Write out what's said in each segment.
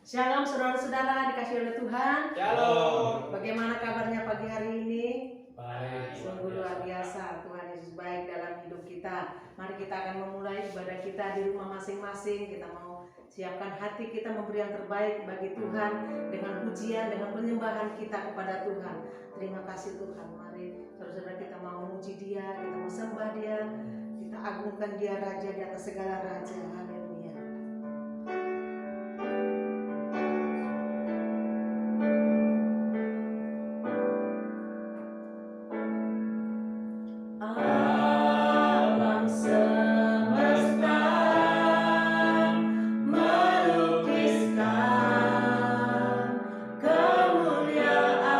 Shalom saudara-saudara dikasih oleh Tuhan. Shalom. Bagaimana kabarnya pagi hari ini? Baik. Sungguh luar biasa. Tuhan Yesus baik dalam hidup kita. Mari kita akan memulai ibadah kita di rumah masing-masing. Kita mau siapkan hati kita memberi yang terbaik bagi Tuhan dengan pujian, dengan penyembahan kita kepada Tuhan. Terima kasih Tuhan. Mari saudara-saudara kita mau memuji Dia, kita mau sembah Dia, kita agungkan Dia Raja di atas segala raja. Haleluya. Alam semesta melukiskan kemuliaan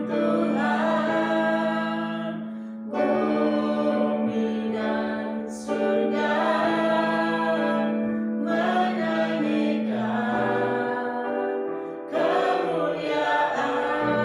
Tuhan, bumi dan surga menyanyikan kemuliaan nama-Mu.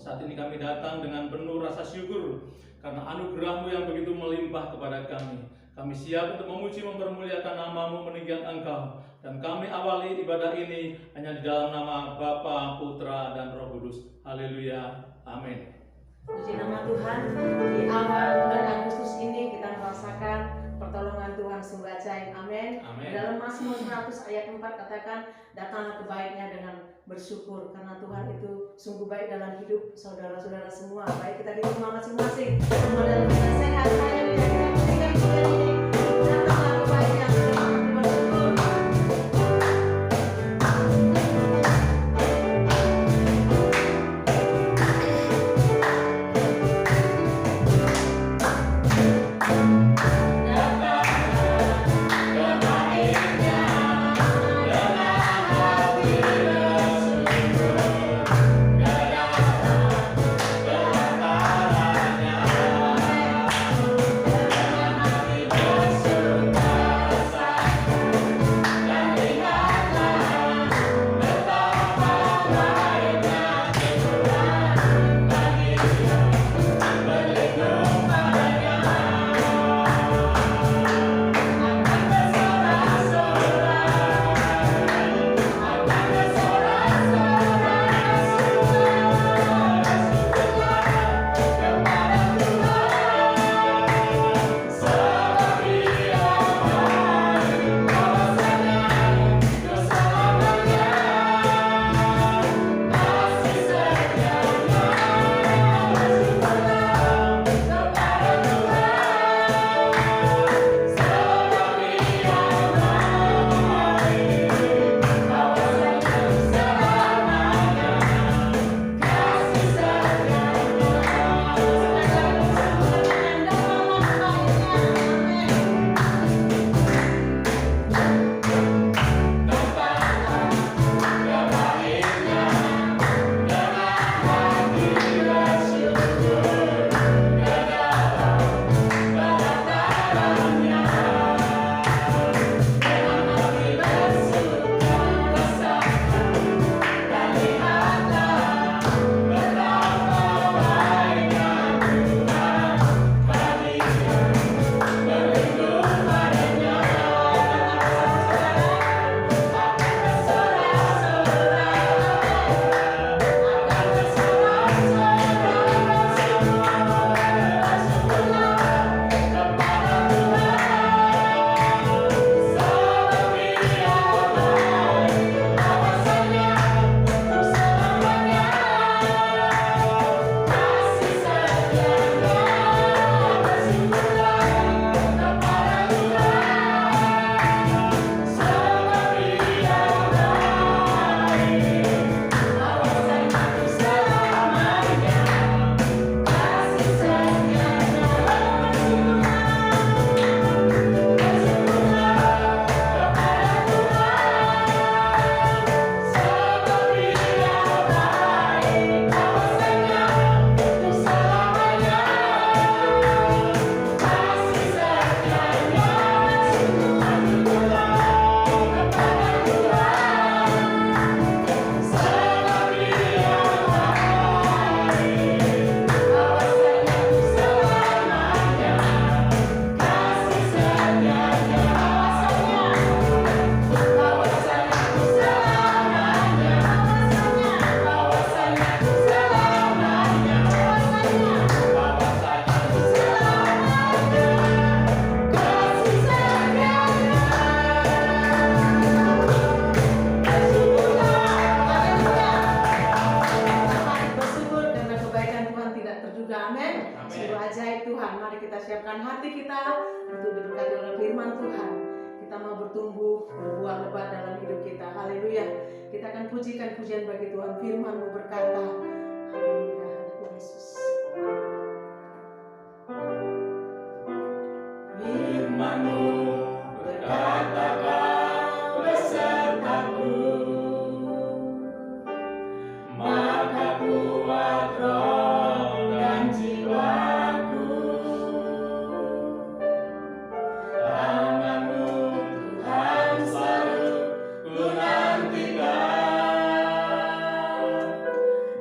Saat ini kami datang dengan penuh rasa syukur karena anugerah-Mu yang begitu melimpah kepada kami. Kami siap untuk memuji mempermuliakan nama-Mu, meninggikan Engkau. Dan kami awali ibadah ini hanya di dalam nama Bapa, Putra, dan Roh Kudus. Haleluya. Amin. Puji nama Tuhan. Di awal bulan Agustus ini kita merasakan pertolongan Tuhan katakan datanglah ke baiknya dengan bersyukur, karena Tuhan itu sungguh baik dalam hidup saudara-saudara semua, baik kita di rumah masing-masing, semua dalam keadaan sehat. Haleluya, kita pujikan Tuhan ini. Datanglah ke baiknya dengan bersyukur. siapkan hati kita untuk diberkati oleh firman Tuhan. Kita mau bertumbuh, berbuah lebat dalam hidup kita. Haleluya. Kita akan pujikan pujian bagi Tuhan. Firman-Mu berkata, haleluya, Yesus. Firman-Mu berkata, Kau besertaku, maka kuat roh dan jiwaku. Tangan-Mu Tuhan selalu ku nantikan,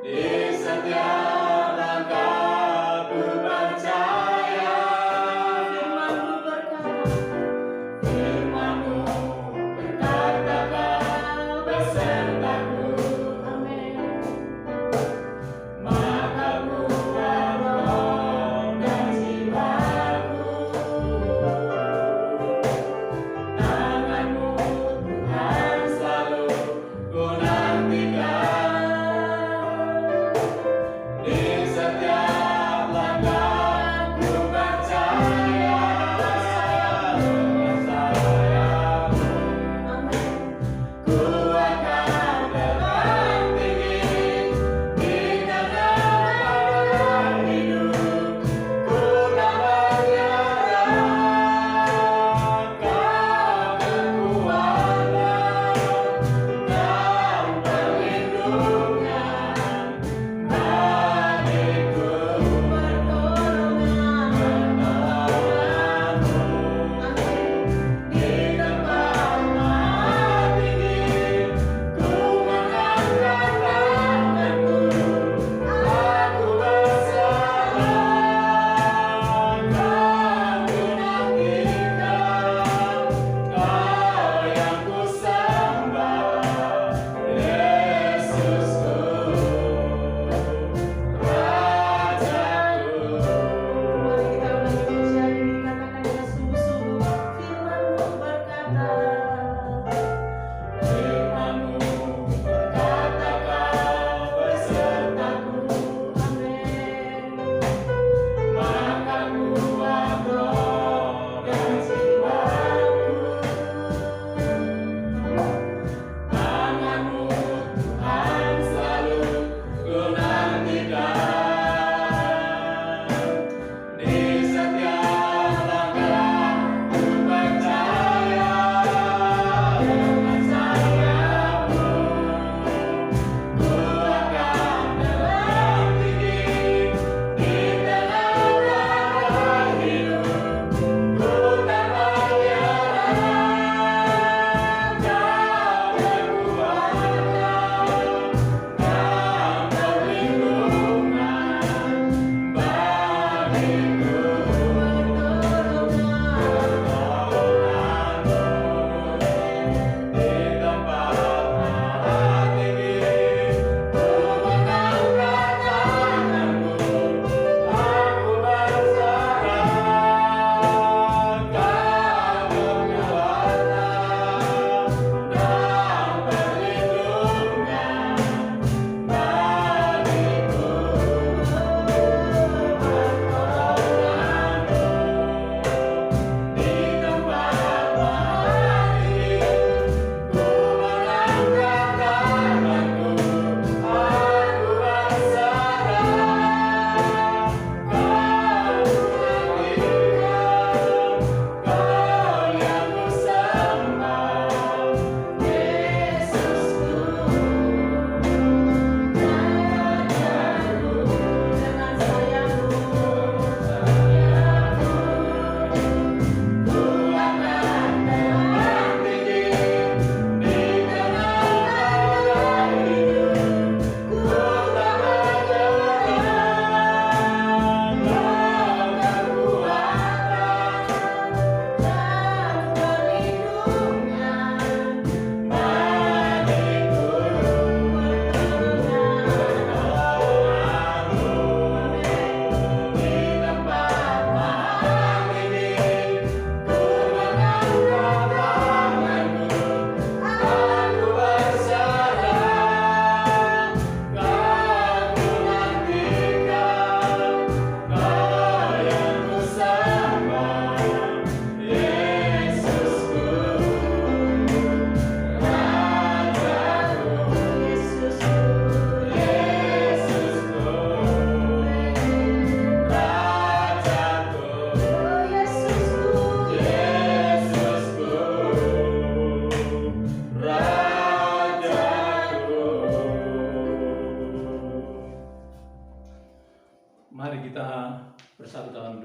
di setiap langkah ku percaya. Firman-Mu berkata,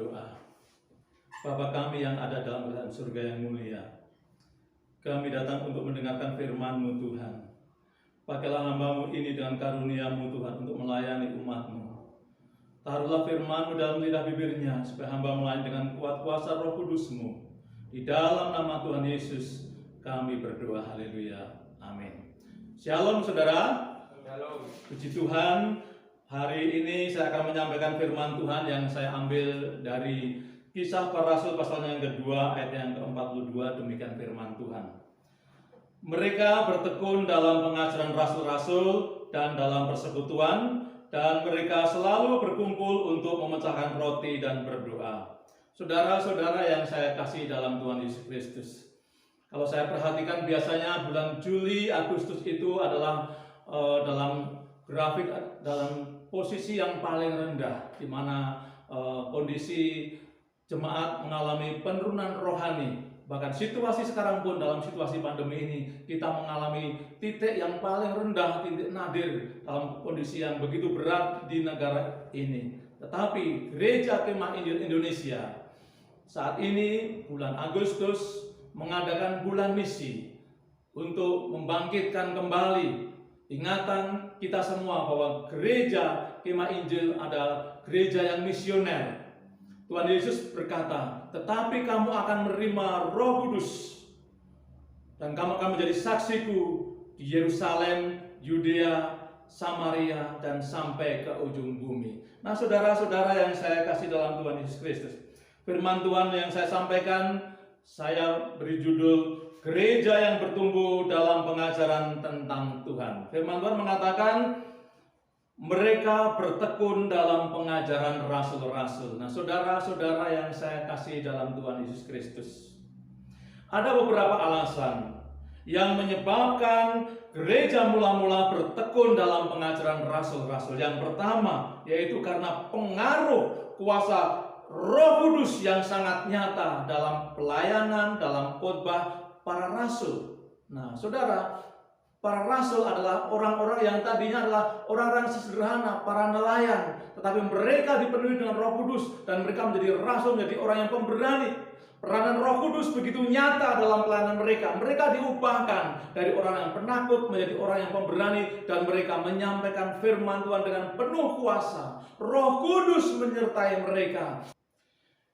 berdoa. Bapa kami yang ada dalam kerajaan surga yang mulia, kami datang untuk mendengarkan firman-Mu Tuhan. Pakailah hamba-Mu ini dengan karunia-Mu Tuhan untuk melayani umat-Mu. Taruhlah firman-Mu dalam lidah bibirnya, supaya hamba melayani dengan kuat kuasa Roh Kudus-Mu. Di dalam nama Tuhan Yesus kami berdoa, haleluya, amin. Shalom saudara. Shalom. Puji Tuhan, hari ini saya akan menyampaikan firman Tuhan yang saya ambil dari Kisah Para Rasul pasal yang kedua ayat yang ke-42. Demikian firman Tuhan. Mereka bertekun dalam pengajaran rasul-rasul dan dalam persekutuan, dan mereka selalu berkumpul untuk memecahkan roti dan berdoa. Saudara-saudara yang saya kasih dalam Tuhan Yesus Kristus, kalau saya perhatikan biasanya bulan Juli, Agustus itu adalah dalam grafik dalam posisi yang paling rendah, di mana kondisi jemaat mengalami penurunan rohani. Bahkan situasi sekarang pun dalam situasi pandemi ini kita mengalami titik yang paling rendah, titik nadir dalam kondisi yang begitu berat di negara ini. Tetapi Gereja Kemah Injil Indonesia saat ini bulan Agustus mengadakan bulan misi untuk membangkitkan kembali ingatan kita semua bahwa Gereja Kemah Injil adalah gereja yang misioner. Tuhan Yesus berkata, tetapi kamu akan menerima Roh Kudus dan kamu akan menjadi saksiku di Yerusalem, Yudea, Samaria, dan sampai ke ujung bumi. Nah, saudara-saudara yang saya kasih dalam Tuhan Yesus Kristus, firman Tuhan yang saya sampaikan, saya beri judul Gereja yang bertumbuh dalam pengajaran tentang Tuhan. Firman Tuhan mengatakan, mereka bertekun dalam pengajaran rasul-rasul. Nah, saudara-saudara yang saya kasih dalam Tuhan Yesus Kristus, ada beberapa alasan yang menyebabkan gereja mula-mula bertekun dalam pengajaran rasul-rasul. Yang pertama, yaitu karena pengaruh kuasa Roh Kudus yang sangat nyata dalam pelayanan, dalam khotbah para rasul. Nah, saudara, para rasul adalah orang-orang yang tadinya adalah orang-orang sederhana, para nelayan, tetapi mereka dipenuhi dengan Roh Kudus dan mereka menjadi rasul, menjadi orang yang pemberani. Peranan Roh Kudus begitu nyata dalam pelayanan mereka. Mereka diubahkan dari orang yang penakut menjadi orang yang pemberani, dan mereka menyampaikan firman Tuhan dengan penuh kuasa. Roh Kudus menyertai mereka.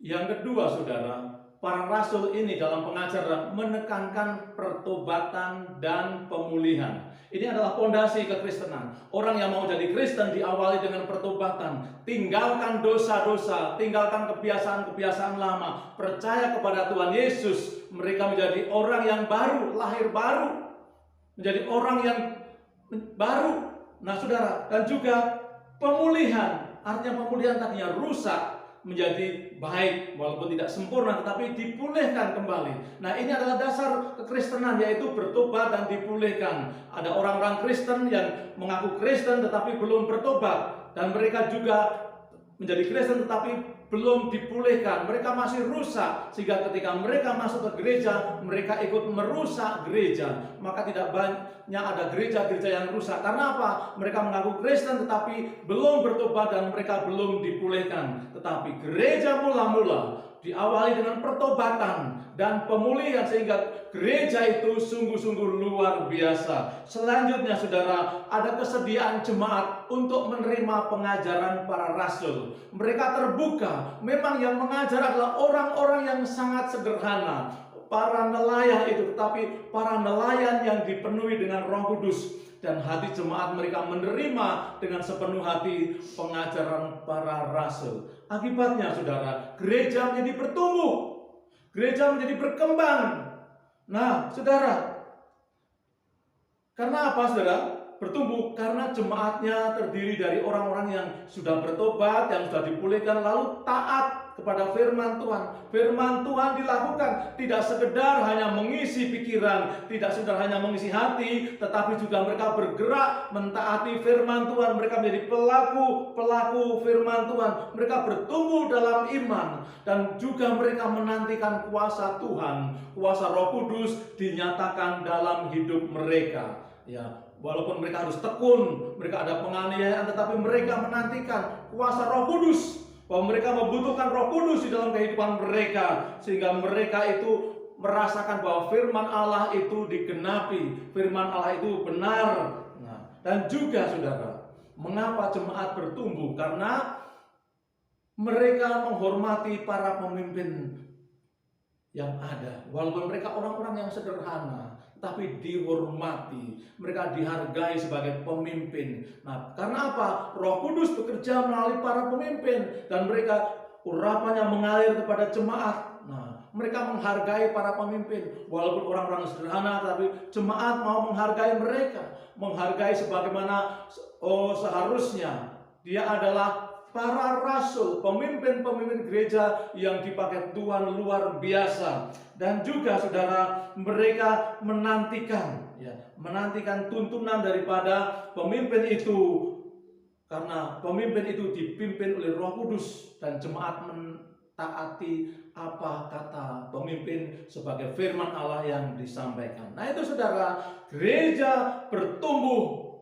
Yang kedua, saudara, para rasul ini dalam pengajaran menekankan pertobatan dan pemulihan. Ini adalah fondasi kekristenan. Orang yang mau jadi Kristen diawali dengan pertobatan. Tinggalkan dosa-dosa, tinggalkan kebiasaan-kebiasaan lama. Percaya kepada Tuhan Yesus. Mereka menjadi orang yang baru, lahir baru. Menjadi orang yang baru. Nah, saudara, dan juga pemulihan. Artinya pemulihan tadinya rusak menjadi baik, walaupun tidak sempurna, tetapi dipulihkan kembali. Nah, ini adalah dasar kekristenan, yaitu bertobat dan dipulihkan. Ada orang-orang Kristen yang mengaku Kristen tetapi belum bertobat, dan mereka juga menjadi Kristen tetapi belum dipulihkan. Mereka masih rusak, sehingga ketika mereka masuk ke gereja, mereka ikut merusak gereja. Maka tidak banyak ada gereja-gereja yang rusak. Karena apa? Mereka mengaku Kristen tetapi belum bertobat dan mereka belum dipulihkan. Tetapi gereja mula-mula diawali dengan pertobatan dan pemulihan, sehingga gereja itu sungguh-sungguh luar biasa. Selanjutnya, saudara, ada kesediaan jemaat untuk menerima pengajaran para rasul. Mereka terbuka. Memang yang mengajar adalah orang-orang yang sangat sederhana, para nelayan itu, tetapi para nelayan yang dipenuhi dengan Roh Kudus, dan hati jemaat mereka menerima dengan sepenuh hati pengajaran para rasul. Akibatnya, saudara, gereja menjadi bertumbuh, gereja menjadi berkembang. Nah, saudara, karena apa, saudara? Bertumbuh karena jemaatnya terdiri dari orang-orang yang sudah bertobat, yang sudah dipulihkan, lalu taat kepada firman Tuhan. Firman Tuhan dilakukan tidak sekedar hanya mengisi pikiran, tidak sekedar hanya mengisi hati, tetapi juga mereka bergerak mentaati firman Tuhan. Mereka menjadi pelaku firman Tuhan. Mereka bertumbuh dalam iman, dan juga mereka menantikan kuasa Tuhan, kuasa Roh Kudus dinyatakan dalam hidup mereka. Ya, walaupun mereka harus tekun, mereka ada penganiayaan, tetapi mereka menantikan kuasa Roh Kudus bahwa mereka membutuhkan Roh Kudus di dalam kehidupan mereka, sehingga mereka itu merasakan bahwa firman Allah itu digenapi, firman Allah itu benar. Nah, dan juga saudara, mengapa jemaat bertumbuh? Karena mereka menghormati para pemimpin yang ada. Walaupun mereka orang-orang yang sederhana, tapi dihormati, mereka dihargai sebagai pemimpin. Nah, karena apa? Roh Kudus bekerja melalui para pemimpin, dan mereka urapannya mengalir kepada jemaat. Nah, mereka menghargai para pemimpin, walaupun orang-orang sederhana, tapi jemaat mau menghargai mereka, menghargai sebagaimana seharusnya. Dia adalah para rasul, pemimpin-pemimpin gereja yang dipakai Tuhan luar biasa. Dan juga saudara, mereka menantikan tuntunan daripada pemimpin itu, karena pemimpin itu dipimpin oleh Roh Kudus, dan jemaat mentaati apa kata pemimpin sebagai firman Allah yang disampaikan. Nah, itu saudara, gereja bertumbuh,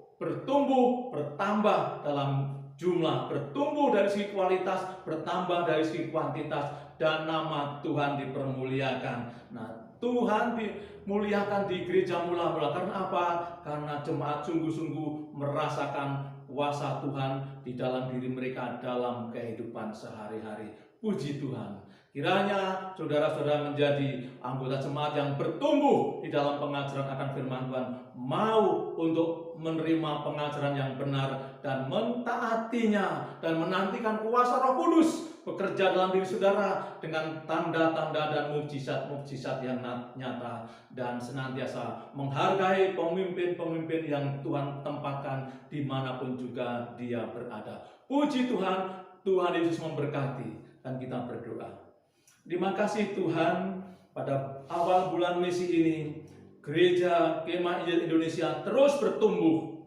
bertambah dalam jumlah, bertumbuh dari segi kualitas, bertambah dari segi kuantitas, dan nama Tuhan dipermuliakan. Nah, Tuhan dimuliakan di gereja mula-mula. Karena apa? Karena jemaat sungguh-sungguh merasakan kuasa Tuhan di dalam diri mereka dalam kehidupan sehari-hari. Puji Tuhan. Kiranya saudara-saudara menjadi anggota jemaat yang bertumbuh di dalam pengajaran akan firman Tuhan, mau untuk menerima pengajaran yang benar dan mentaatinya, dan menantikan kuasa Roh Kudus bekerja dalam diri saudara dengan tanda-tanda dan mukjizat-mukjizat yang nyata, dan senantiasa menghargai pemimpin-pemimpin yang Tuhan tempatkan dimanapun juga dia berada. Puji Tuhan, Tuhan Yesus memberkati, dan kita berdoa. Terima kasih Tuhan, pada awal bulan misi ini Gereja Kemah Injil Indonesia terus bertumbuh,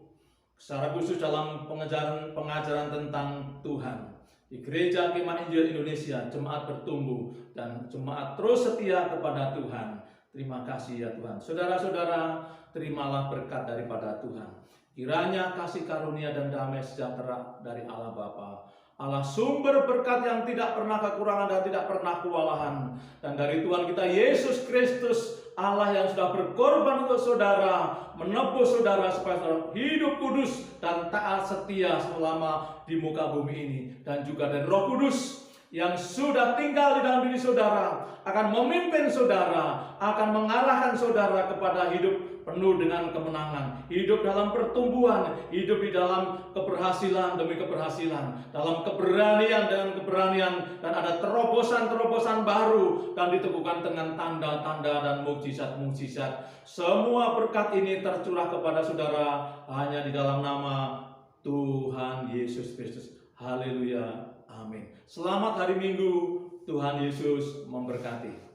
secara khusus dalam pengajaran tentang Tuhan. Di Gereja Kemah Injil Indonesia, jemaat bertumbuh dan jemaat terus setia kepada Tuhan. Terima kasih ya Tuhan. Saudara-saudara, terimalah berkat daripada Tuhan. Kiranya kasih karunia dan damai sejahtera dari Allah Bapa, Allah sumber berkat yang tidak pernah kekurangan dan tidak pernah kewalahan, dan dari Tuhan kita Yesus Kristus, Allah yang sudah berkorban untuk saudara, menebus saudara supaya saudara hidup kudus dan taat setia selama di muka bumi ini, dan juga dari Roh Kudus yang sudah tinggal di dalam diri saudara, akan memimpin saudara, akan mengarahkan saudara kepada hidup penuh dengan kemenangan, hidup dalam pertumbuhan, hidup di dalam keberhasilan demi keberhasilan, dalam keberanian dengan keberanian, dan ada terobosan-terobosan baru, dan diteguhkan dengan tanda-tanda dan mukjizat-mukjizat. Semua berkat ini tercurah kepada saudara hanya di dalam nama Tuhan Yesus Kristus. Haleluya. Amin. Selamat hari Minggu. Tuhan Yesus memberkati.